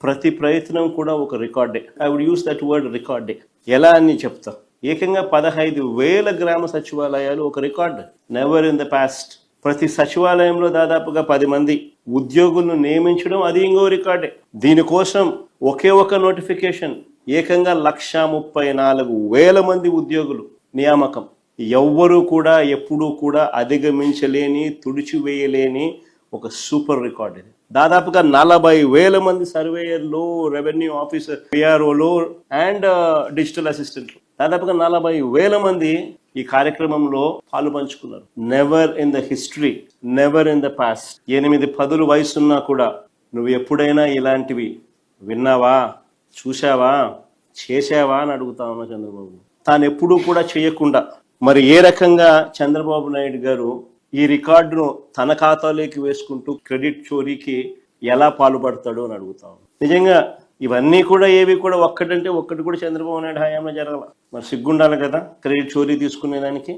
ప్రతి ప్రయత్నం కూడా ఒక రికార్డే. I would use that word రికార్డే. ఎలా అని చెప్తా, ఏకంగా 15,000 గ్రామ సచివాలయాలు ఒక record. Never in the past. ప్రతి సచివాలయంలో దాదాపుగా 10 మంది ఉద్యోగులను నియమించడం, అది ఇంకో రికార్డే. దీనికోసం ఒకే ఒక నోటిఫికేషన్, ఏకంగా 1,34,000 మంది ఉద్యోగులు నియామకం. ఎవ్వరూ కూడా ఎప్పుడూ కూడా అధిగమించలేని, తుడిచివేయలేని ఒక సూపర్ రికార్డ్ ఇది. దాదాపుగా 40,000 మంది సర్వేయర్లు, రెవెన్యూ ఆఫీసర్, పిఆర్ఓలు అండ్ డిజిటల్ అసిస్టెంట్లు, దాదాపుగా 40,000 మంది ఈ కార్యక్రమంలో పాలు పంచుకున్నారు. Never in the history, never in the past. 8-10 వయసున్నా కూడా నువ్వు ఎప్పుడైనా ఇలాంటివి విన్నావా, చూసావా, చేసావా అని అడుగుతా ఉన్నా చంద్రబాబు. తాను ఎప్పుడూ కూడా చేయకుండా మరి ఏ రకంగా చంద్రబాబు నాయుడు గారు ఈ రికార్డును తన ఖాతాలోకి వేసుకుంటూ క్రెడిట్ చోరీకి ఎలా పాల్పడతాడో అని అడుగుతాం. నిజంగా ఇవన్నీ కూడా ఏవి కూడా ఒక్కటి కూడా చంద్రబాబు నాయుడు హయాంలో జరగాల. మరి సిగ్గుండాలి కదా క్రెడిట్ చోరీ తీసుకునేదానికి.